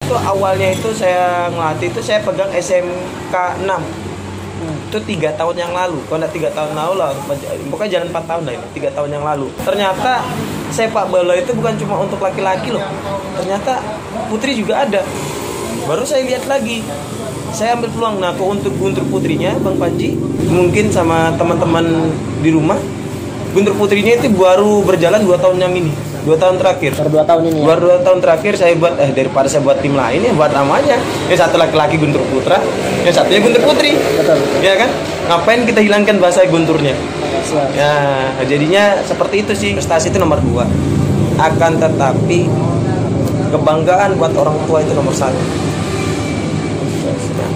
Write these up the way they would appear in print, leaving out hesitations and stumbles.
itu awalnya itu saya ngelatih itu saya pegang SMK 6. Itu 3 tahun yang lalu. Kalau enggak 3 tahun lalu lah, pokoknya jalan 4 tahun lah ini, 3 tahun yang lalu. Ternyata sepak bola itu bukan cuma untuk laki-laki loh. Ternyata putri juga ada. Baru saya lihat lagi. Saya ambil peluang. Nah, untuk guntur putrinya Bang Panji, mungkin sama teman-teman di rumah, guntur putrinya itu baru berjalan 2 tahun yang ini. 2 tahun terakhir. Baru 2 tahun ini ya? Baru 2 tahun terakhir saya buat, daripada saya buat tim lain ya buat namanya. Yang satu laki-laki guntur putra, yang satunya guntur putri. Betul. Ya kan? Ngapain kita hilangkan bahasa gunturnya? Siap. Ya, jadinya seperti itu sih. Prestasi itu nomor 2. Akan tetapi kebanggaan buat orang tua itu nomor 1.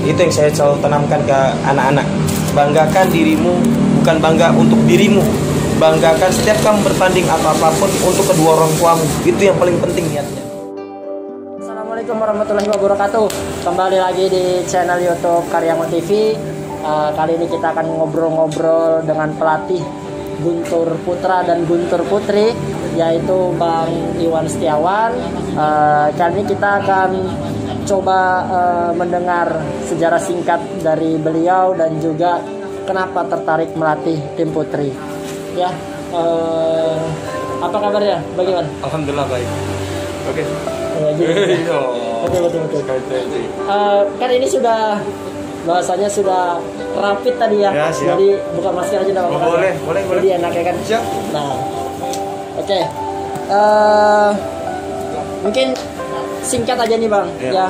Itu yang saya selalu tanamkan ke anak-anak. Banggakan dirimu, bukan bangga untuk dirimu. Banggakan setiap kamu bertanding atau apapun untuk kedua orang tuamu. Itu yang paling penting niatnya. Assalamualaikum warahmatullahi wabarakatuh. Kembali lagi di channel YouTube Karyango TV. Kali ini kita akan ngobrol-ngobrol dengan pelatih guntur putra dan guntur putri, yaitu Bang Iwan Setiawan. Kali ini kita akan coba mendengar sejarah singkat dari beliau dan juga kenapa tertarik melatih tim putri. Ya, apa kabarnya? Bagaimana? Alhamdulillah baik. Oke. Betul. Kan ini sudah bahasanya sudah rapid tadi ya. Ya, siap. Jadi buka masker aja enggak apa-apa. Boleh. Jadi enak ya kan? Siap. Nah. Oke. Mungkin singkat aja nih Bang. Ya,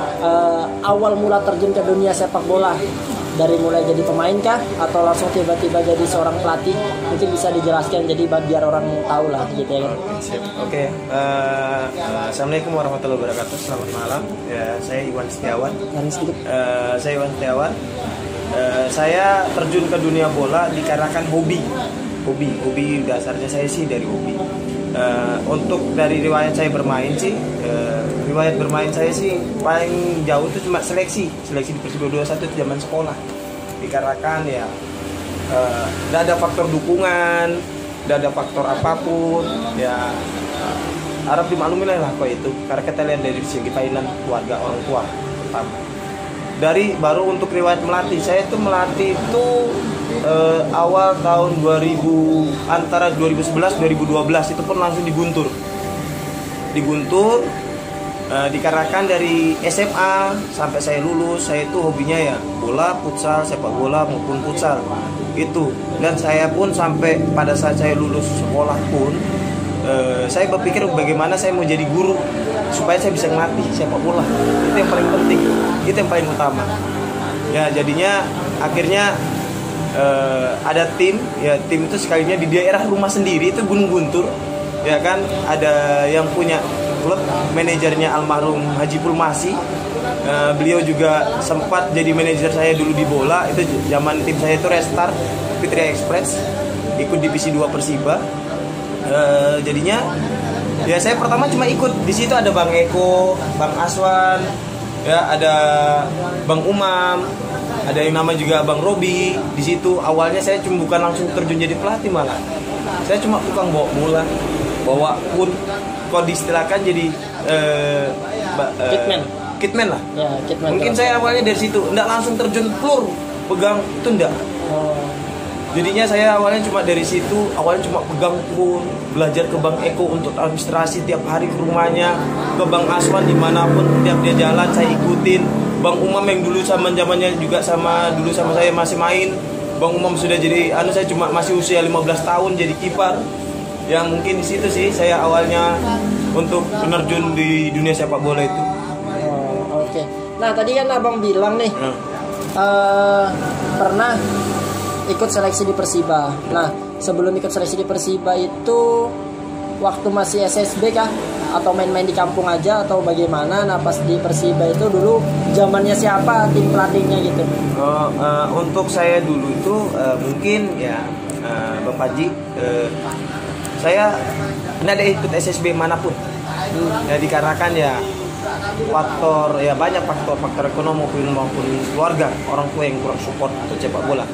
awal mula terjun ke dunia sepak bola, dari mulai jadi pemain kah atau langsung tiba-tiba jadi seorang pelatih? Mungkin bisa dijelaskan jadi biar orang tahu lah gitu ya kan. Oke. Assalamualaikum warahmatullahi wabarakatuh. Selamat malam. Ya, saya Iwan Setiawan. Saya Iwan Setiawan. Saya terjun ke dunia bola dikarenakan hobi dasarnya saya sih dari hobi. Untuk dari riwayat saya bermain sih, riwayat bermain saya sih paling jauh itu cuma seleksi di Persiba 21 itu zaman sekolah. Dikarenakan ya tidak ada faktor dukungan, tidak ada faktor apapun ya, harap dimaklumi lah kok itu, karena kita lihat dari segi Thailand, keluarga, orang tua pertama. Dari baru untuk riwayat melatih, saya itu melatih itu awal tahun 2000, antara 2011-2012 itu pun langsung diguntur dikarenakan dari SMA sampai saya lulus, saya itu hobinya ya bola, futsal, sepak bola maupun futsal itu. Dan saya pun sampai pada saat saya lulus sekolah pun saya berpikir bagaimana saya mau jadi guru supaya saya bisa ngelatih sepak bola. Itu yang paling penting, itu yang paling utama ya. Jadinya akhirnya ada tim itu sekalinya di daerah rumah sendiri itu Gunung Guntur ya kan. Ada yang punya klub, manajernya almarhum Haji Pulmasi. Beliau juga sempat jadi manajer saya dulu di bola. Itu zaman tim saya itu Restart Fitri Express, ikut divisi 2 Persiba. Jadinya ya saya pertama cuma ikut. Di situ ada Bang Eko, Bang Aswan, ya ada Bang Umam, ada yang nama juga Bang Robi. Di situ awalnya saya cuma bukan langsung terjun jadi pelatih, malah saya cuma tukang bawa bola, bawa pun kalau diistilahkan jadi kitman lah ya, kitman. Mungkin saya awalnya dari situ, enggak langsung terjun plur pegang itu enggak. Jadinya saya awalnya cuma dari situ, awalnya cuma pegang pun, belajar ke Bang Eko untuk administrasi tiap hari ke rumahnya, ke Bang Aswan dimanapun tiap dia jalan saya ikutin. Bang Umam yang dulu zamannya juga dulu sama saya masih main. Bang Umam sudah jadi saya cuma masih usia 15 tahun jadi kiper. Ya mungkin di situ sih saya awalnya untuk penerjun di dunia sepak bola itu. Oke. Nah tadi kan abang bilang nih pernah ikut seleksi di Persiba. Nah sebelum ikut seleksi di Persiba itu waktu masih SSB kah? Atau main-main di kampung aja atau bagaimana? Nah pas di Persiba itu dulu zamannya siapa tim pelatihnya gitu? Untuk saya dulu itu mungkin ya Bapak Haji, saya tidak ada ikut SSB manapun. Ya dikarenakan ya faktor ya banyak faktor ekonomi maupun keluarga, orang tua yang kurang support untuk sepak bola.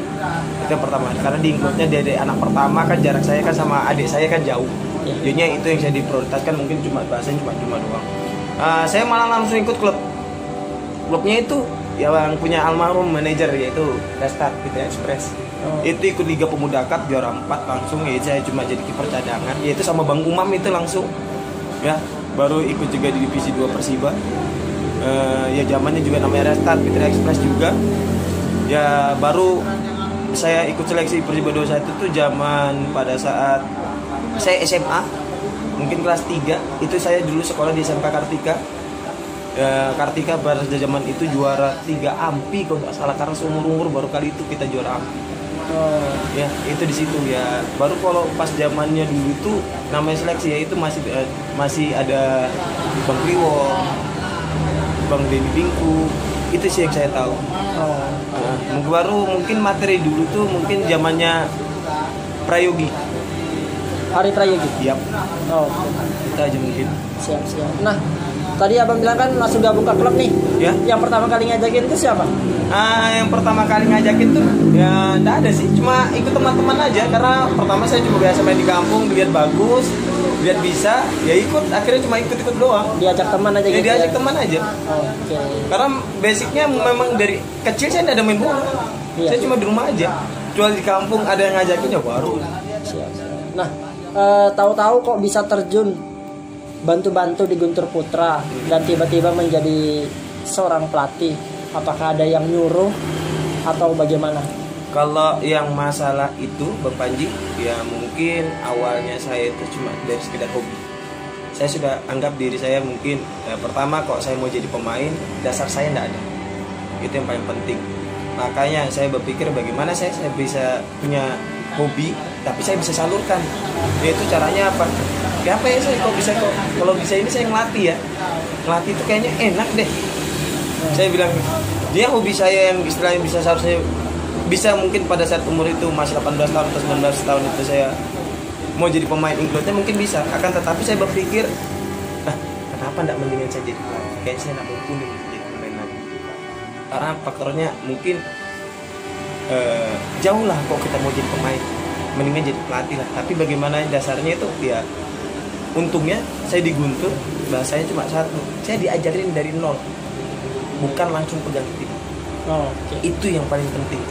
Itu yang pertama. Karena di inputnya dari anak pertama kan jarak saya kan sama adik saya kan jauh. Jadinya itu yang saya diprioritaskan, mungkin cuma bahasanya cuma doang. Saya malah langsung ikut klub klubnya itu yang punya almarhum manajer, yaitu Restart Fitri Express. Itu ikut Liga Pemuda Cup juara 4 langsung, ya saya cuma jadi kiper cadangan, yaitu sama Bang Umam itu langsung ya. Baru ikut juga di divisi 2 Persiba, ya zamannya juga namanya Restart Fitri Express juga ya. Baru saya ikut seleksi Persiba 21 itu zaman pada saat saya SMA, mungkin kelas 3. Itu saya dulu sekolah di SMK Kartika. Kartika pada zaman itu juara 3 AMPI kalau nggak salah, karena seumur-umur baru kali itu kita juara AMPI. Ya itu di situ ya. Baru kalau pas zamannya dulu itu namanya seleksi ya, itu masih ada Bang Kliwon, Bang Denny Bingku, itu sih yang saya tahu. Baru mungkin materi dulu tuh mungkin zamannya Prayogi, Hari Prayogi. Yap. Okay. Kita aja mungkin. Siap. Nah, tadi abang bilang kan langsung gabung ke klub nih. Ya. Yang pertama kali ngajakin itu siapa? Yang pertama kali ngajakin tuh ya enggak ada sih, cuma ikut teman-teman aja. Karena pertama saya cuma biasa main di kampung, lihat bagus, lihat bisa, ya ikut. Akhirnya cuma ikut-ikut doang. Diajak teman aja gitu. Diajak teman aja. Oke. Karena basicnya memang dari kecil saya enggak ada main bola. Iya. Saya cuma di rumah aja. Jual di kampung ada yang ngajakin ya baru. Siap. Nah, tahu-tahu kok bisa terjun bantu-bantu di Guntur Putra dan tiba-tiba menjadi seorang pelatih. Apakah ada yang nyuruh atau bagaimana? Kalau yang masalah itu Bang Panji, ya mungkin awalnya saya itu cuma dari sekedar hobi. Saya sudah anggap diri saya mungkin pertama kok saya mau jadi pemain, dasar saya enggak ada. Itu yang paling penting. Makanya saya berpikir bagaimana saya bisa punya hobi tapi saya bisa salurkan. Yaitu caranya apa? Kenapa ya saya kalau bisa ini saya ngelatih ya. Ngelatih itu kayaknya enak deh. Saya bilang dia hobi saya yang istilahnya bisa seharusnya bisa mungkin pada saat umur itu masih 18 tahun atau 19 tahun itu saya mau jadi pemain include-nya mungkin bisa. Akan tetapi saya berpikir, kenapa enggak mendingan saya jadi pelatih? Kayaknya saya enggak mampu jadi pemain lagi. Karena faktornya mungkin jauh lah kok kita mau jadi pemain. Mendingan jadi pelatih lah. Tapi bagaimana dasarnya itu ya, untungnya saya di Guntur bahasanya cuma satu. Saya diajarin dari nol, bukan langsung pegang tim. Okay. Itu yang paling penting.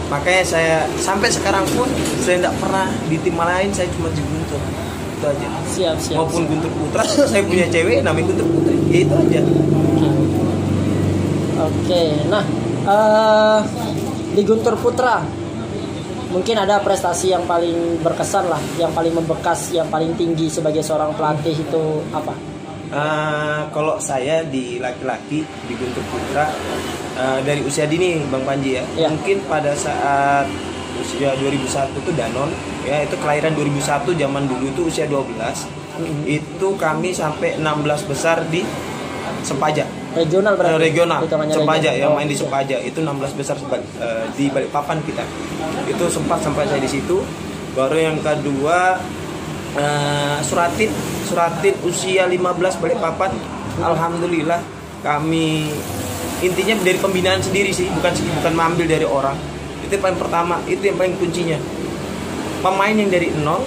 Makanya saya sampai sekarang pun saya tidak pernah di tim lain, saya cuma di Guntur. Itu aja. Siap. Maupun Guntur Putra, saya punya cewek namanya Guntur Putri. Ya itu aja. Oke. Nah, di Guntur Putra mungkin ada prestasi yang paling berkesan lah, yang paling membekas, yang paling tinggi sebagai seorang pelatih itu apa? Kalau saya di laki-laki di Guntur Putra dari usia dini Bang Panji ya. Mungkin pada saat usia 2001 itu Danon ya, itu kelahiran 2001, zaman dulu itu usia 12. Itu kami sampai 16 besar di Sepaja. Regional berarti. Regional. Sepaja yang main di okay. Sepaja itu 16 besar di Balikpapan kita. Itu sempat sampai saya di situ. Baru yang kedua Suratin usia 15 Balikpapan. Alhamdulillah kami intinya dari pembinaan sendiri sih, bukan mengambil dari orang. Itu yang paling pertama, itu yang paling kuncinya. Pemain yang dari nol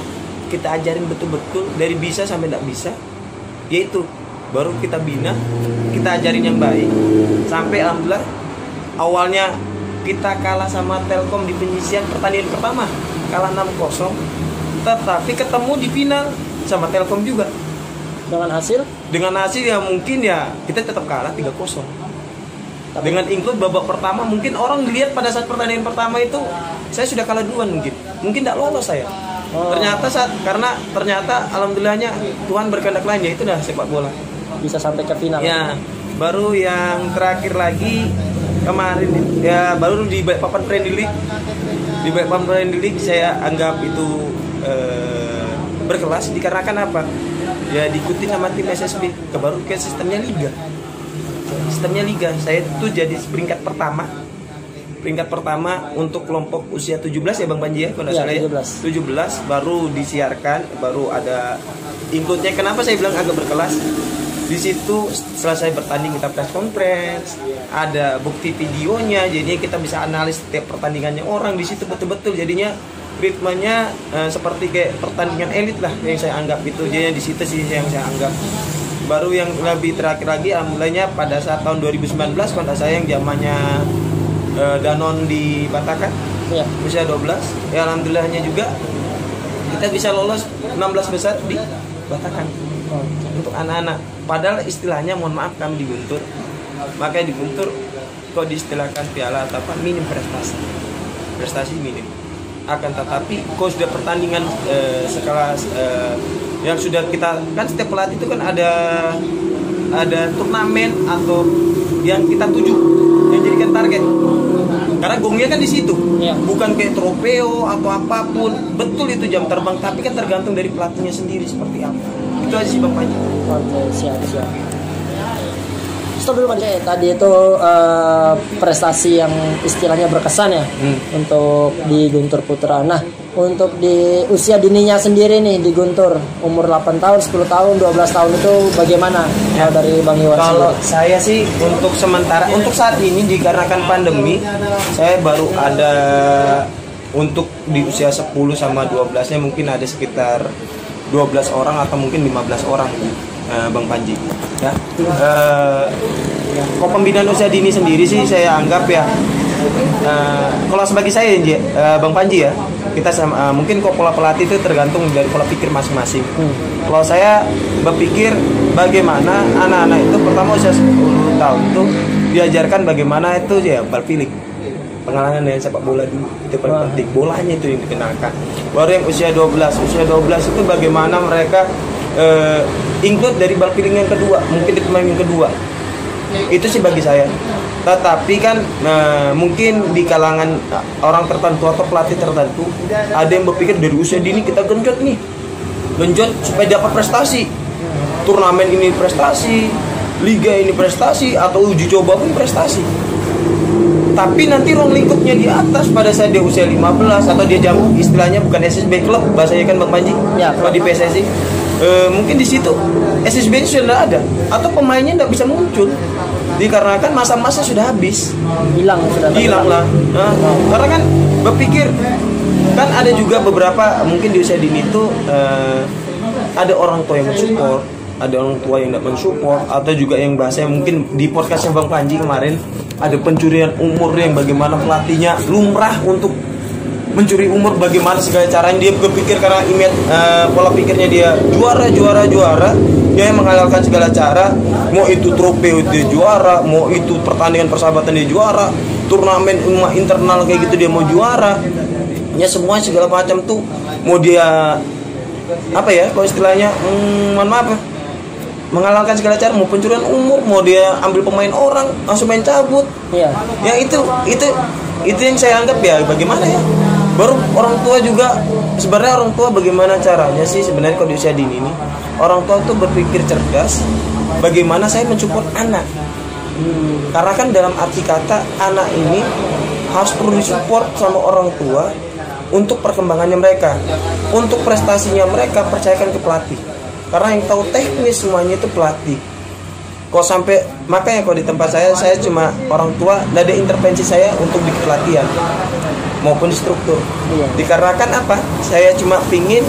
kita ajarin betul-betul dari bisa sampai tidak bisa, yaitu baru kita bina, kita ajarin yang baik sampai alhamdulillah awalnya kita kalah sama Telkom di penyisian pertandingan pertama, kalah 6-0, tetapi ketemu di final sama Telkom juga dengan hasil ya mungkin ya kita tetap kalah 3-0. Dengan include babak pertama mungkin orang dilihat pada saat pertandingan pertama itu saya sudah kalah duluan, mungkin tidak lolos saya. Ternyata alhamdulillahnya Tuhan berkehendak lain, ya itu dah sepak bola bisa sampai ke final ya. Baru yang terakhir lagi kemarin ya, baru di Balikpapan Friendly League saya anggap itu berkelas dikarenakan apa ya, diikuti sama tim SSB baru ke sistemnya liga. Saya itu jadi peringkat pertama untuk kelompok usia 17 ya Bang Panji ya, kalau salah ya 17 baru disiarkan, baru ada include-nya. Kenapa saya bilang agak berkelas? Di situ selesai bertanding kita press conference, ada bukti videonya, jadinya kita bisa analis setiap pertandingannya orang di situ betul-betul, jadinya ritmenya seperti kayak pertandingan elit lah yang saya anggap itu. Jadinya di situ sih yang saya anggap baru yang lebih terakhir lagi alhamdulillahnya pada saat tahun 2019 kontak saya yang zamannya Danon di Batakan, Iya. usia 12. Ya alhamdulillahnya juga kita bisa lolos 16 besar di Batakan untuk anak-anak. Padahal istilahnya mohon maaf kami di Guntur, makanya di Guntur kok diistilahkan piala atau apa, minim prestasi minim. Akan tetapi kok sudah pertandingan sekelas yang sudah kita kan setiap pelatih itu kan ada turnamen atau yang kita tuju, yang jadikan target. Karena gongnya kan di situ, Iya. bukan kayak trofeo atau apapun. Betul itu jam terbang, tapi kan tergantung dari pelatihnya sendiri seperti apa. Itu aja sih Bang Panji. Oke, siap. Stop dulu Panji. Tadi itu prestasi yang istilahnya berkesan ya untuk di Guntur Putra. Nah, untuk di usia dininya sendiri nih di Guntur, umur 8 tahun, 10 tahun, 12 tahun itu bagaimana? Kalau dari Bang Iwan Kalau sendiri? saya sih untuk sementara, untuk saat ini dikarenakan pandemi, saya baru ada untuk di usia 10 sama 12-nya mungkin ada sekitar 12 orang atau mungkin 15 orang Bang Panji. Ya. Kok pembinaan usia dini sendiri sih saya anggap ya. Kalau sebagai saya Bang Panji ya, kita sama, mungkin kok pola pelatih itu tergantung dari pola pikir masing-masing. Kalau saya berpikir bagaimana anak-anak itu pertama usia 10 tahun itu diajarkan bagaimana itu ya berpilih pengalaman dengan sepak bola dulu, itu paling penting, bolanya itu yang dikenalkan. Baru yang usia 12 itu bagaimana mereka include dari bal piling yang kedua, mungkin di pemain yang kedua. Itu sih bagi saya. Tetapi kan mungkin di kalangan orang tertentu atau pelatih tertentu ada yang berpikir dari usia dini kita genjot supaya dapat prestasi. Turnamen ini prestasi, liga ini prestasi, atau uji coba pun prestasi. Tapi nanti ruang lingkupnya di atas pada saat dia usia 15 atau dia istilahnya bukan SSB klub bahasanya kan Bang Panji. Ya, kalau di PSSI mungkin di situ SSB sudah ada atau pemainnya tidak bisa muncul dikarenakan masa-masa sudah habis, hilang lah. Karena kan berpikir kan ada juga beberapa mungkin di usia dini itu ada orang tua yang mensupport, ada orang tua yang tidak mensupport, atau juga yang bahasanya mungkin di podcastnya Bang Panji kemarin ada pencurian umur yang bagaimana pelatihnya lumrah untuk mencuri umur, bagaimana segala caranya dia berpikir karena pola pikirnya dia juara, dia yang menghalalkan segala cara, mau itu trofeo dia juara, mau itu pertandingan persahabatan dia juara, turnamen internal kayak gitu dia mau juara, ya semua segala macam tuh mau dia apa ya kalau istilahnya mohon maaf ya, menghalalkan segala cara, mau pencurian umur, mau dia ambil pemain orang langsung main cabut. Iya. Ya itu yang saya anggap ya bagaimana ya. Baru orang tua juga sebenarnya orang tua bagaimana caranya sih sebenarnya kalau di usia dini ini orang tua tuh berpikir cerdas bagaimana saya mensupport anak. Karena kan dalam arti kata anak ini harus perlu disupport sama orang tua untuk perkembangannya mereka, untuk prestasinya mereka percayakan ke pelatih. Karena yang tahu teknis semuanya itu pelatih. Kok sampai makanya kalau di tempat saya cuma orang tua, tidak ada intervensi saya untuk di pelatihan maupun struktur. Dikarenakan apa? Saya cuma pingin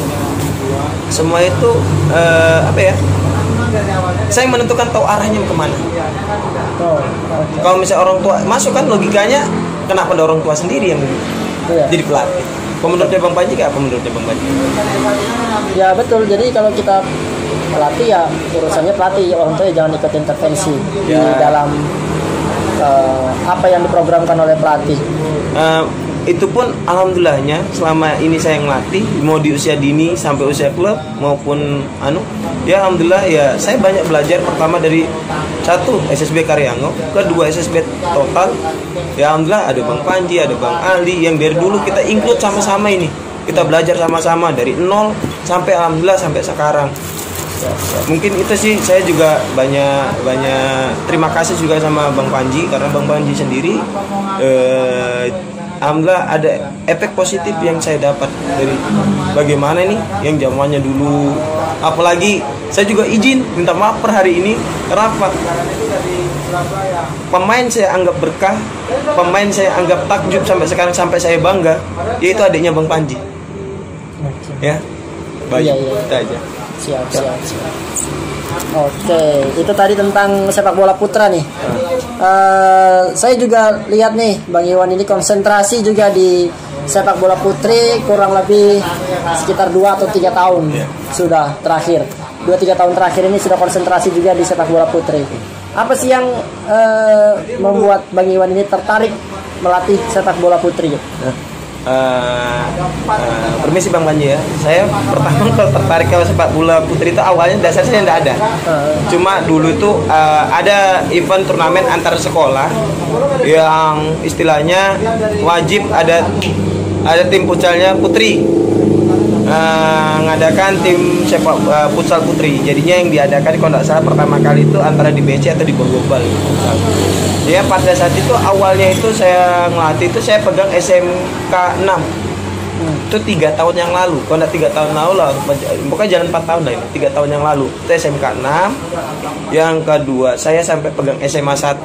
semua itu apa ya? Saya menentukan tahu arahnya kemana. Kalau misalnya orang tua masuk kan logikanya kenapa ada orang tua sendiri yang jadi pelatih? Menurutnya Bang Panji apa menurutnya Bang Panji? Ya betul. Jadi kalau kita pelatih ya urusannya pelatih, orang tua jangan ikut intervensi di dalam apa yang diprogramkan oleh pelatih. Itu pun alhamdulillahnya selama ini saya ngelatih mau di usia dini sampai usia klub maupun ya alhamdulillah ya saya banyak belajar, pertama dari satu SSB Karyango, kedua SSB Total. Ya alhamdulillah ada Bang Panji, ada Bang Ali yang dari dulu kita include sama-sama ini. Kita belajar sama-sama dari nol sampai alhamdulillah sampai sekarang. Mungkin itu sih saya juga banyak terima kasih juga sama Bang Panji karena Bang Panji sendiri alhamdulillah ada efek positif yang saya dapat dari bagaimana nih yang zamannya dulu. Apalagi saya juga izin minta maaf per hari ini. Kenapa? Pemain saya anggap berkah, pemain saya anggap takjub sampai sekarang, sampai saya bangga, yaitu adiknya Bang Panji. Ya, baik, kita aja. Siap. Oke, itu tadi tentang sepak bola putra nih. Saya juga lihat nih Bang Iwan ini konsentrasi juga di sepak bola putri kurang lebih sekitar 2 atau 3 tahun sudah terakhir. 2-3 tahun terakhir ini sudah konsentrasi juga di sepak bola putri. Apa sih yang membuat Bang Iwan ini tertarik melatih sepak bola putri? Permisi Bang Panji ya. Saya pertama kalau tertarik ke sepak bola putri itu awalnya dasarnya tidak ada. Cuma dulu itu ada event turnamen antar sekolah yang istilahnya wajib ada tim futsalnya putri. Ngadakan tim sepak futsal putri. Jadinya yang diadakan kalau tidak salah pertama kali itu antara di BC atau di Borgobal. Ya pada saat itu awalnya itu saya ngelatih itu saya pegang SMK 6. Itu 3 tahun yang lalu. Kalau tidak 3 tahun lalu lah, pokoknya jalan 4 tahun lah ini. 3 tahun yang lalu. Itu SMK 6. Yang kedua saya sampai pegang SMA 1.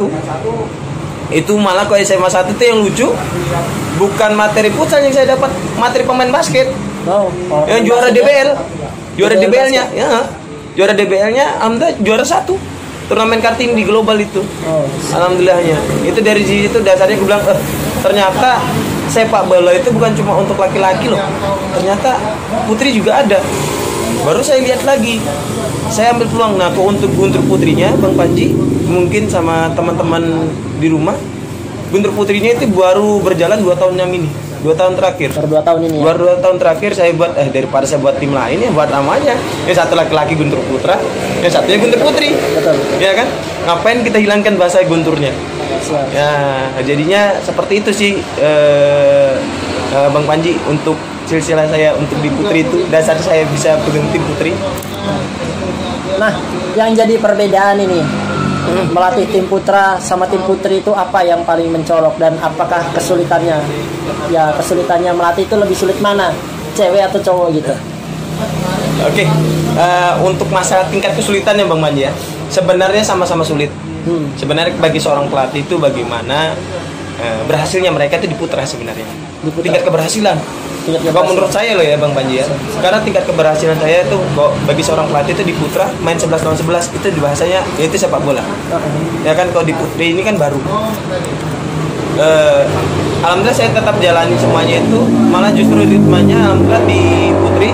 Itu malah kalau SMA 1 itu yang lucu, bukan materi futsal yang saya dapat, materi pemain basket. Yang juara DBL. Juara DBL-nya, ya. Juara DBL-nya alhamdulillah juara 1. Turnamen karting di global itu. Alhamdulillahnya. Itu dari situ dasarnya gue bilang, ternyata sepak bola itu bukan cuma untuk laki-laki loh. Ternyata putri juga ada. Baru saya lihat lagi. Saya ambil peluang. Nah, untuk guntur putrinya Bang Panji, mungkin sama teman-teman di rumah, guntur putrinya itu baru berjalan 2 tahun yang ini. 2 tahun terakhir. Per 2 tahun ini ya? Baru 2 tahun terakhir saya buat, daripada saya buat tim lain ya buat namanya. Yang satu laki-laki guntur putra, yang satunya guntur putri. Betul. Ya kan? Ngapain kita hilangkan bahasa gunturnya? Siap. Ya, jadinya seperti itu sih Bang Panji, untuk silsilah saya untuk di putri itu dasar saya bisa pegang tim putri. Nah, yang jadi perbedaan ini melatih tim putra sama tim putri itu apa yang paling mencolok dan apakah kesulitannya? Ya, kesulitannya melatih itu lebih sulit mana? Cewek atau cowok gitu? Oke. Untuk masalah tingkat kesulitannya Bang Panji ya, sebenarnya sama-sama sulit. Sebenarnya bagi seorang pelatih itu bagaimana berhasilnya mereka itu di putra sebenarnya. Tingkat keberhasilan. Kalau menurut saya loh ya Bang Panji ya. Karena tingkat keberhasilan saya itu bagi seorang pelatih itu di putra main 11 lawan 11 itu di bahasanya itu sepak bola. Ya kan, kalau di putri ini kan baru. Alhamdulillah saya tetap jalani semuanya itu, malah justru ritmenya alhamdulillah di putri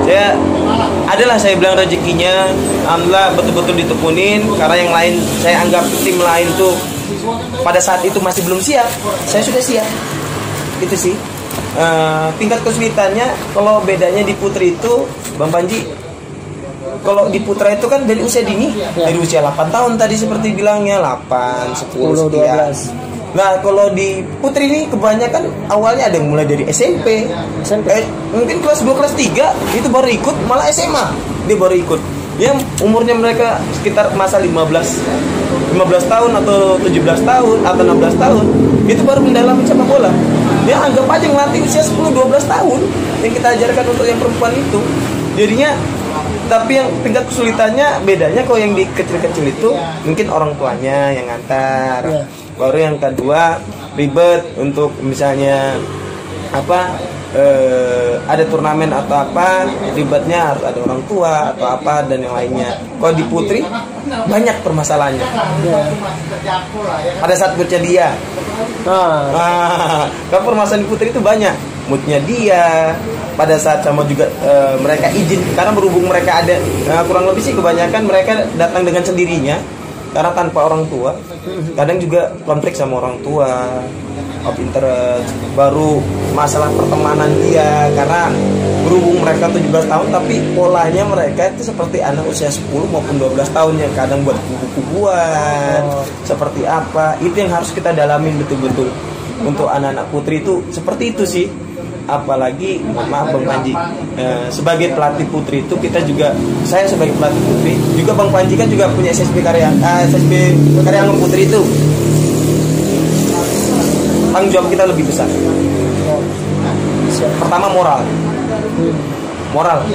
saya adalah saya bilang rezekinya alhamdulillah betul-betul ditekunin, karena yang lain saya anggap tim lain tuh pada saat itu masih belum siap, saya sudah siap. Itu sih tingkat kesulitannya. Kalau bedanya di putri itu Bang Panji, kalau di putra itu kan dari usia dini, dari usia 8 tahun tadi seperti bilangnya 8, 10, 12. Nah, kalau di putri ini kebanyakan awalnya ada yang mulai dari SMP. Mungkin kelas 2, kelas 3 itu baru ikut, malah SMA dia baru ikut. Yang umurnya mereka sekitar masa 15 tahun atau 17 tahun atau 16 tahun itu baru mendalami sepak bola. Dia anggap aja ngelatih usia 10-12 tahun yang kita ajarkan untuk yang perempuan itu. Jadinya, tapi yang tingkat kesulitannya bedanya kalau yang di kecil-kecil itu mungkin orang tuanya yang ngantar. Baru yang kedua ribet untuk misalnya apa, ada turnamen atau apa, ribetnya harus ada orang tua atau apa dan yang lainnya. Kalau di putri banyak permasalahannya. Pada saat moodnya dia, kalau permasalahan di putri itu banyak. Moodnya dia, pada saat sama juga mereka izin, karena berhubung mereka ada kurang lebih sih kebanyakan mereka datang dengan sendirinya. Karena tanpa orang tua, kadang juga konflik sama orang tua, of interest, baru masalah pertemanan dia, karena berhubung mereka 17 tahun tapi polanya mereka itu seperti anak usia 10 maupun 12 tahun yang kadang buat kubu-kubuan, seperti apa, itu yang harus kita dalamin betul-betul. Untuk anak-anak putri itu seperti itu sih. Apalagi maaf Bang Panji, sebagai pelatih putri itu kita juga, saya sebagai pelatih putri juga Bang Panji kan juga punya SSB Karyangan Putri itu. Tanggung jawab kita lebih besar. Pertama moral,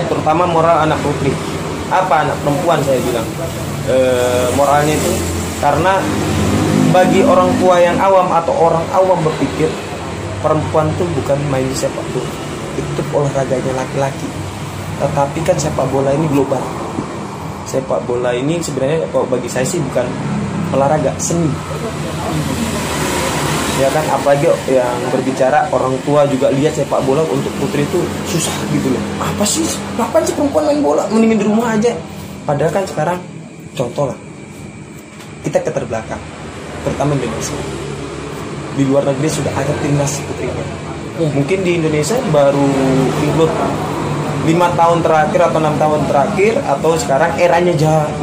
terutama moral anak putri. Apa anak perempuan saya bilang, moralnya itu karena bagi orang tua yang awam atau orang awam berpikir perempuan tuh bukan main sepak bola, itu olahraganya laki-laki. Tetapi kan sepak bola ini global. Sepak bola ini sebenarnya kalau bagi saya sih bukan olahraga, seni. Ya kan, apalagi yang berbicara orang tua juga lihat sepak bola untuk putri itu susah gitu loh. Apa sih? Ngapain sih perempuan main bola? Mendingin di rumah aja. Padahal kan sekarang contoh lah, kita keterbelakang, terutama Indonesia. Di luar negeri sudah ada timnas putrinya. Mungkin di Indonesia baru include 5 tahun terakhir atau 6 tahun terakhir, atau sekarang eranya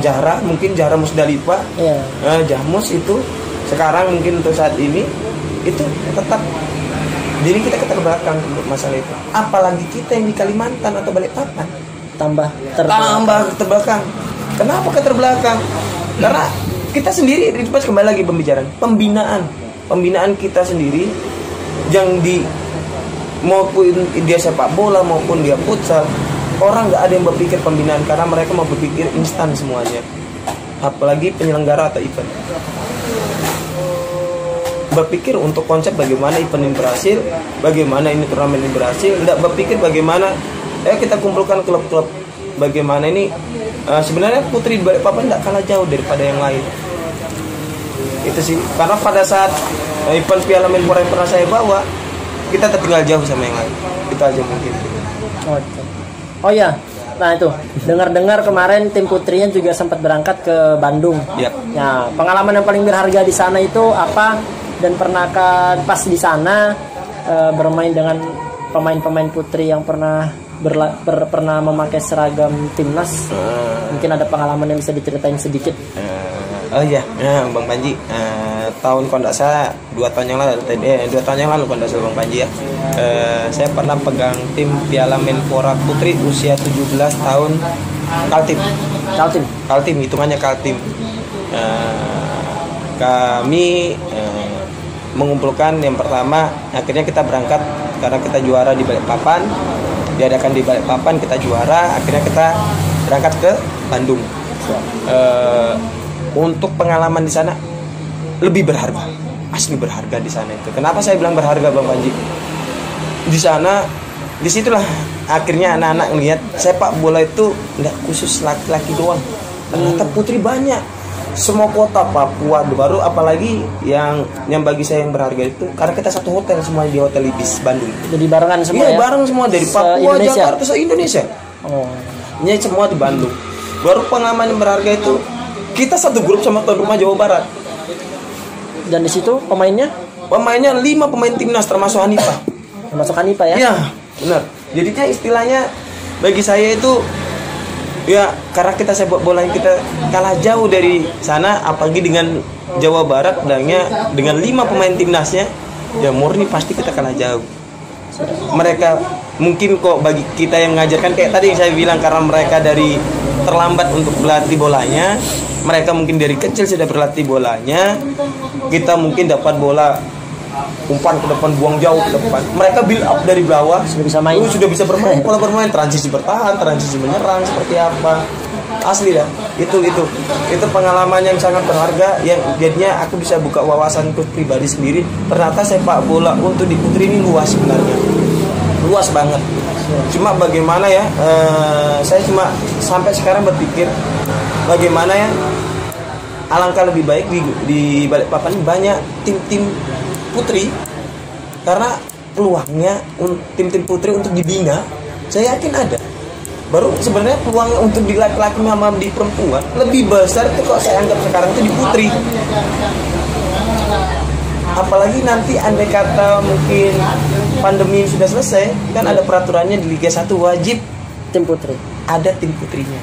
Zahra, mungkin Zahra Musdalifah, Jahmus itu sekarang mungkin untuk saat ini itu tetap. Jadi kita keterbelakang untuk masalah itu. Apalagi kita yang di Kalimantan atau Balikpapan tambah keterbelakang. Kenapa keterbelakang? Karena kita sendiri, kembali lagi pembicaraan pembinaan kita sendiri yang di maupun dia sepak bola maupun dia futsal, orang nggak ada yang berpikir pembinaan karena mereka mau berpikir instan semuanya. Apalagi penyelenggara atau event berpikir untuk konsep bagaimana event ini berhasil, bagaimana ini turnamen ini berhasil, tidak berpikir bagaimana kita kumpulkan klub-klub, bagaimana ini sebenarnya putri di Balikpapan tidak kalah jauh daripada yang lain. Itu sih, karena pada saat event Piala Menpora yang pernah saya bawa, kita tertinggal jauh sama yang lain. Itu aja mungkin. Oh ya, nah itu dengar-dengar kemarin tim putrinya juga sempat berangkat ke Bandung. Yep. Nah, pengalaman yang paling berharga di sana itu apa? Dan pernahkah pas di sana bermain dengan pemain-pemain putri yang pernah memakai seragam timnas? Mungkin ada pengalaman yang bisa diceritain sedikit. Oh iya, Bang Panji, tahun kalau tidak salah 2 tahun yang lalu, 2 tahun yang lalu kalau tidak salah Bang Panji ya, saya pernah pegang tim Piala Menpora Putri usia 17 tahun, Kaltim, hitungannya Kaltim. Kami mengumpulkan yang pertama, akhirnya kita berangkat karena kita juara di Balikpapan, diadakan di Balikpapan, kita juara, akhirnya kita berangkat ke Bandung. Untuk pengalaman di sana lebih berharga, asli berharga di sana itu. Kenapa saya bilang berharga Bang Panji? Di sana, disitulah akhirnya anak-anak melihat sepak bola itu nggak khusus laki-laki doang. Ternyata putri banyak. Semua kota Papua baru, apalagi yang bagi saya yang berharga itu karena kita satu hotel semua di Hotel Ibis Bandung. Jadi barengan semua ya? Bareng semua dari Papua, Jakarta, se-Indonesia. Ini semua di Bandung. Baru pengalaman yang berharga itu kita satu grup sama tuan rumah Jawa Barat. Dan di situ pemainnya 5 pemain timnas termasuk Hanifah. Ya? Iya, benar. Jadinya istilahnya bagi saya itu ya karena kita sepak bola kita kalah jauh dari sana, apalagi dengan Jawa Barat dengan 5 pemain timnasnya, ya murni pasti kita kalah jauh. Mereka mungkin kok bagi kita yang mengajarkan kayak tadi yang saya bilang, karena mereka dari terlambat untuk berlatih bolanya, mereka mungkin dari kecil sudah berlatih bolanya, kita mungkin dapat bola umpan ke depan, buang jauh ke depan, mereka build up dari bawah sudah bisa bermain pola bermain, transisi bertahan, transisi menyerang seperti apa. Asli ya, itu pengalaman yang sangat berharga, yang jadinya aku bisa buka wawasanku pribadi sendiri. Ternyata sepak bola untuk di putri ini luas sebenarnya, luas banget. Cuma bagaimana ya, saya cuma sampai sekarang berpikir bagaimana ya, alangkah lebih baik di Balikpapan banyak tim-tim putri, karena peluangnya tim-tim putri untuk dibina saya yakin ada. Baru sebenarnya peluangnya untuk di laki-laki sama di perempuan lebih besar itu kok saya anggap sekarang itu di putri. Apalagi nanti andai kata mungkin pandemi sudah selesai, kan ada peraturannya di Liga 1 wajib tim putri, ada tim putrinya.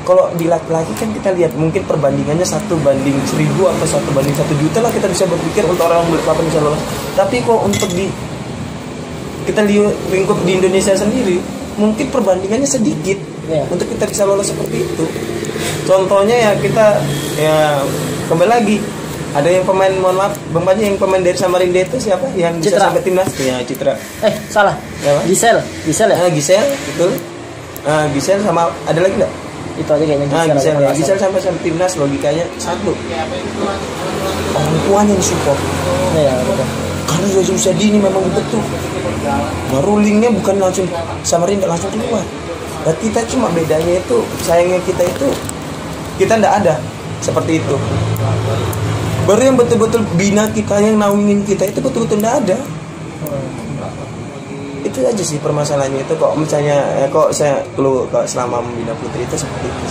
Kalau di laki-laki kan kita lihat mungkin perbandingannya 1 banding 1000 atau 1 banding 1 juta lah, kita bisa berpikir untuk orang Balikpapan bisa lolos. Tapi kok untuk kita lingkup di Indonesia sendiri mungkin perbandingannya sedikit untuk kita bisa lolos seperti itu. Contohnya ya kita ya kembali lagi, ada yang pemain, mohon maaf Bang Panji, yang pemain dari Samarinda itu siapa yang bisa sampai timnas? Ya Citra. Salah. Gisel ya? Gisel betul. Gisel sama ada lagi enggak? Itu aja kayaknya Gisel sampai timnas, logikanya satu, orang tuanya yang support. Iya betul. Karena usia dini memang betul. Nah, rulingnya bukan langsung Samarinda langsung keluar. Nah, kita cuma bedanya itu sayangnya kita ndak ada seperti itu. Baru yang betul-betul bina kita, yang naungin kita itu betul-betul ndak ada. Itu aja sih permasalahannya itu. Kok misalnya kok saya kalau selama membina putri itu seperti itu.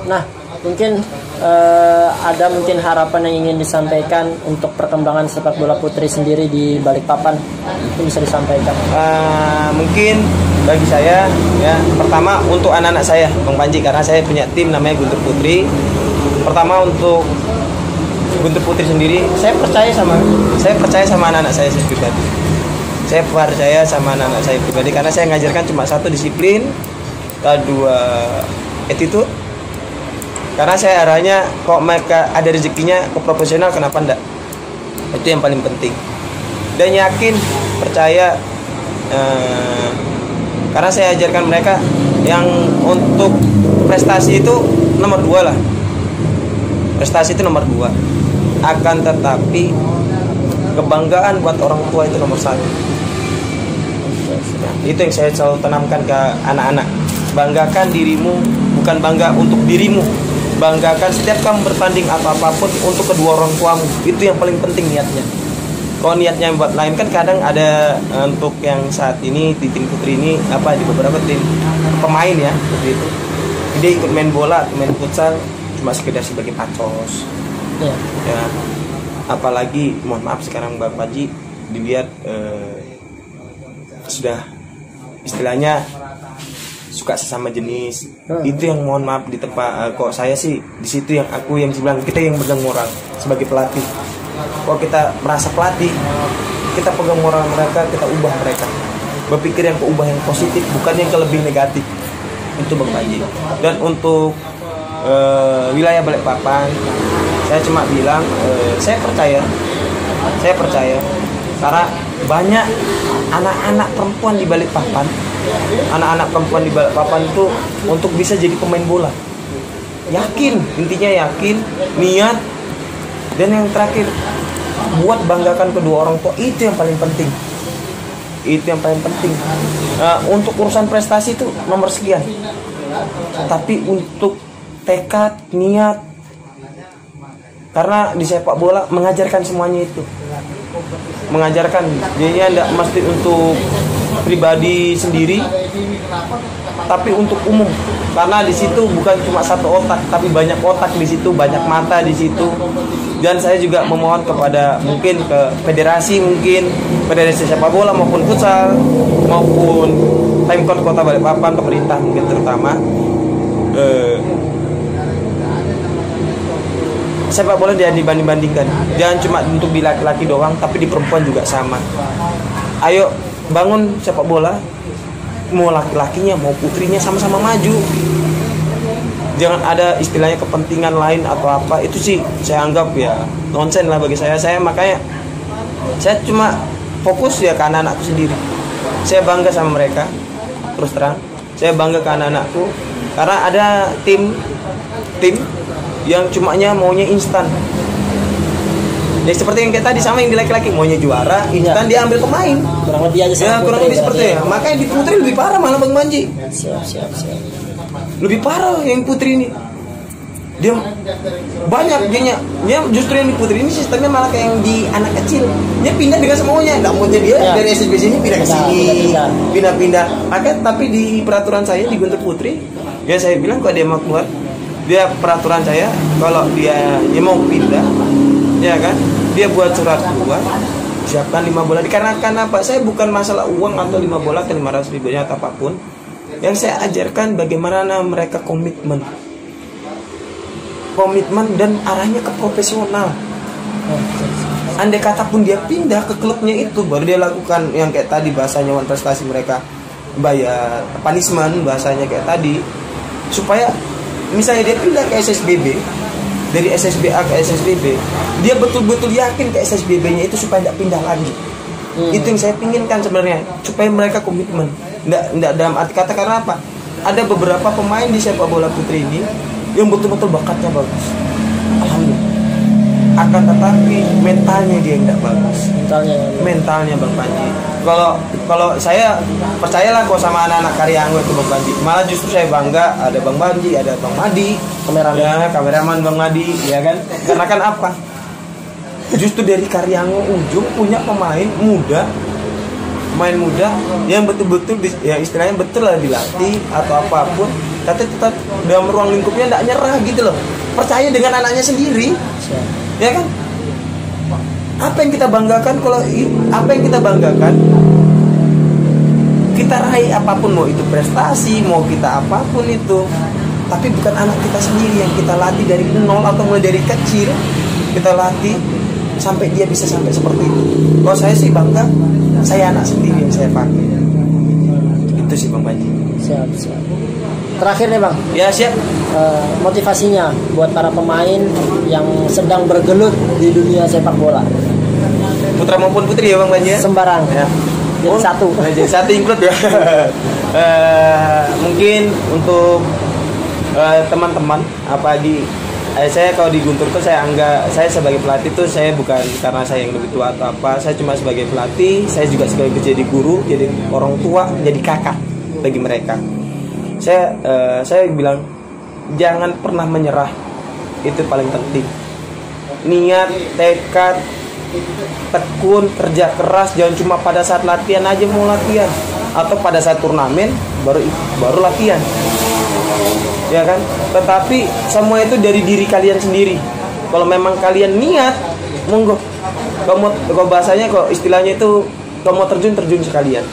Nah, mungkin ada mungkin harapan yang ingin disampaikan untuk perkembangan sepak bola putri sendiri di Balikpapan, itu bisa disampaikan. Mungkin bagi saya ya, pertama untuk anak-anak saya Bang Panji, karena saya punya tim namanya Guntur Putri. Pertama untuk Guntur Putri sendiri, saya percaya sama anak-anak saya pribadi. Saya percaya sama anak-anak saya pribadi karena saya ngajarkan cuma satu, disiplin, kedua attitude. Karena saya arahnya kok mereka ada rezekinya ke profesional, kenapa enggak? Itu yang paling penting. Dan yakin, percaya, karena saya ajarkan mereka yang untuk prestasi itu nomor 2 lah. Prestasi itu nomor 2. Akan tetapi kebanggaan buat orang tua itu nomor 1. Itu yang saya selalu tanamkan ke anak-anak. Banggakan dirimu, bukan bangga untuk dirimu. Banggakan setiap kamu bertanding atau apapun untuk kedua orang tuamu. Itu yang paling penting niatnya. Kalau niatnya buat lain kan kadang ada untuk yang saat ini di tim putri ini di beberapa tim pemain ya seperti itu. Dia ikut main bola, main futsal cuma sekedar sebagai pacos. Ya. Apalagi mohon maaf sekarang Bang Panji dilihat sudah istilahnya suka sesama jenis. Itu yang mohon maaf di tempat kok saya sih di situ yang aku yang bilang kita yang pegang moral sebagai pelatih. Kok kita merasa pelatih, kita pegang moral mereka, kita ubah mereka berpikir yang keubah yang positif, bukan yang lebih negatif. Itu Bang Panji. Dan untuk wilayah Balikpapan, saya cuma bilang saya percaya karena banyak anak-anak perempuan di Balikpapan. Anak-anak perempuan di Balikpapan itu untuk bisa jadi pemain bola. Yakin, intinya yakin, niat, dan yang terakhir buat banggakan kedua orang tua. Itu yang paling penting. Untuk urusan prestasi itu nomor sekian. Tapi untuk tekad, niat, karena di sepak bola mengajarkan semuanya itu. Mengajarkan, jadinya tidak mesti untuk pribadi sendiri, tapi untuk umum. Karena di situ bukan cuma satu otak, tapi banyak otak di situ, banyak mata di situ. Dan saya juga memohon kepada mungkin ke federasi sepak bola maupun futsal maupun Pemkot Kota Balikpapan, pemerintah mungkin terutama sepak bola jangan dibanding-bandingkan. Jangan cuma untuk di laki-laki doang, tapi di perempuan juga sama. Ayo bangun sepak bola, mau laki-lakinya mau putrinya sama-sama maju. Jangan ada istilahnya kepentingan lain atau apa. Itu sih saya anggap ya nonsen lah bagi saya. Makanya saya cuma fokus ya ke anak-anakku sendiri. Saya bangga sama mereka, terus terang. Saya bangga ke anak-anakku karena ada tim yang cumanya maunya instan. Ya seperti yang kayak tadi sama yang di laki-laki, maunya juara instan, dia ambil pemain. Kurang lebih aja ya, kurang lebih seperti ya. Makanya di putri lebih parah malah Bang Manji. Siap. Lebih parah yang putri ini. Dia banyak dia justru yang di putri ini sistemnya malah kayak yang di anak kecil. Dia pindah dengan semaunya. Enggak maunya dia dari SSB sini pindah ke sini. Pindah. Makanya tapi di peraturan saya di Guntur Putri, ya saya bilang kalau dia mau keluar, dia peraturan saya kalau dia mau pindah, ya kan, dia buat surat keluar, siapkan 5 bola. Dikarenakan apa? Saya bukan masalah uang atau 5 bola atau 500 ribunya atau apapun. Yang saya ajarkan bagaimana mereka komitmen dan arahnya ke profesional. Andai kata pun dia pindah ke klubnya itu, baru dia lakukan yang kayak tadi bahasanya prestasi mereka bayar punishment bahasanya kayak tadi, supaya misalnya dia pindah ke SSBB, dari SSBA ke SSBB, dia betul-betul yakin ke SSBB-nya itu supaya tidak pindah lagi. Itu yang saya pinginkan sebenarnya, supaya mereka komitmen. Nggak dalam arti kata, karena apa? Ada beberapa pemain di sepak bola putri ini yang betul-betul bakatnya bagus. Alhamdulillah. akan tetapi mentalnya dia nggak bagus. mentalnya Bang Panji. Kalau saya percayalah kok sama anak-anak Karyango itu Bang Panji. Malah justru saya bangga ada Bang Panji, ada Bang Madi, kameraman Bang Madi, ya kan? Karena kan apa? Justru dari Karyango ujung punya pemain muda yang betul-betul ya istilahnya betul lah dilatih atau apapun, tapi tetap dalam ruang lingkupnya tidak nyerah gitu loh. Percaya dengan anaknya sendiri, ya kan? Apa yang kita banggakan kita raih apapun, mau itu prestasi, mau kita apapun itu, tapi bukan anak kita sendiri yang kita latih dari nol atau mulai dari kecil kita latih sampai dia bisa sampai seperti itu. Kalau saya sih bangga, saya anak sendiri yang saya pakai. Itu sih Bang Panji. Siap. Terakhir nih Bang. Ya siap. Motivasinya buat para pemain yang sedang bergelut di dunia sepak bola. Putra maupun putri ya Bang Panji. Sembarang. Ya. Jadi satu. Jadi satu include ya. Mungkin untuk teman-teman apalagi saya kalau di Guntur tuh saya sebagai pelatih tuh saya bukan karena saya yang lebih tua atau apa, saya cuma sebagai pelatih, saya juga sebagai jadi guru, jadi orang tua, jadi kakak bagi mereka. Saya bilang jangan pernah menyerah, itu paling penting. Niat, tekad, tekun, kerja keras, jangan cuma pada saat latihan aja mau latihan atau pada saat turnamen baru latihan. Ya kan? Tetapi semua itu dari diri kalian sendiri. Kalau memang kalian niat, monggo. Kalau bahasanya kok istilahnya itu kalau mau terjun sekalian.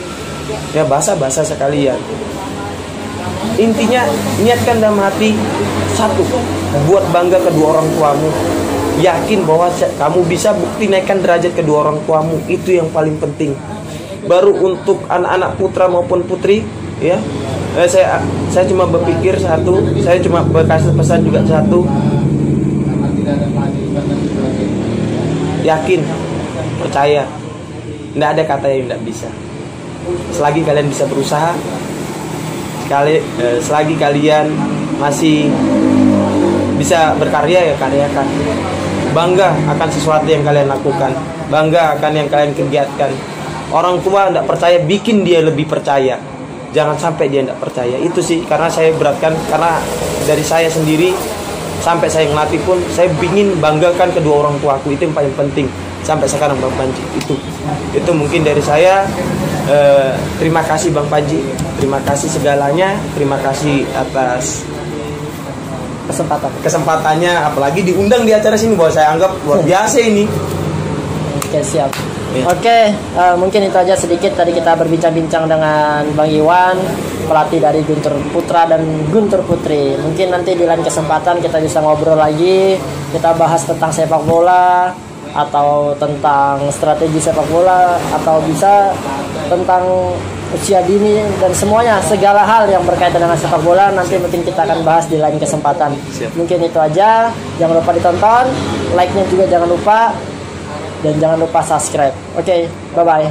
Ya bahasa sekalian. Intinya niatkan dalam hati satu, buat bangga kedua orang tuamu. Yakin bahwa kamu bisa bukti naikkan derajat kedua orang tuamu, itu yang paling penting. Baru untuk anak-anak putra maupun putri, ya. Saya cuma berpikir satu, saya cuma berkasih pesan juga satu. Yakin, percaya. Tidak ada kata yang tidak bisa. Selagi kalian bisa berusaha, selagi kalian masih bisa berkarya, ya karyakan. Bangga akan sesuatu yang kalian lakukan, bangga akan yang kalian kegiatkan. Orang tua tidak percaya, bikin dia lebih percaya. Jangan sampai dia tidak percaya. Itu sih karena saya beratkan, karena dari saya sendiri sampai saya ngelatih pun saya ingin banggakan kedua orang tuaku, itu yang paling penting sampai sekarang Bang Panji. Itu mungkin dari saya. Terima kasih Bang Panji, terima kasih segalanya, terima kasih atas kesempatannya, apalagi diundang di acara sini, bahwa saya anggap luar biasa ini. Oke, siap. Oke, mungkin itu aja sedikit tadi kita berbincang-bincang dengan Bang Iwan, pelatih dari Guntur Putra dan Guntur Putri. Mungkin nanti di lain kesempatan kita bisa ngobrol lagi, kita bahas tentang sepak bola atau tentang strategi sepak bola atau bisa tentang usia dini dan semuanya, segala hal yang berkaitan dengan sepak bola nanti mungkin kita akan bahas di lain kesempatan. Mungkin itu aja, jangan lupa ditonton, like-nya juga jangan lupa, dan jangan lupa subscribe. Oke, bye-bye.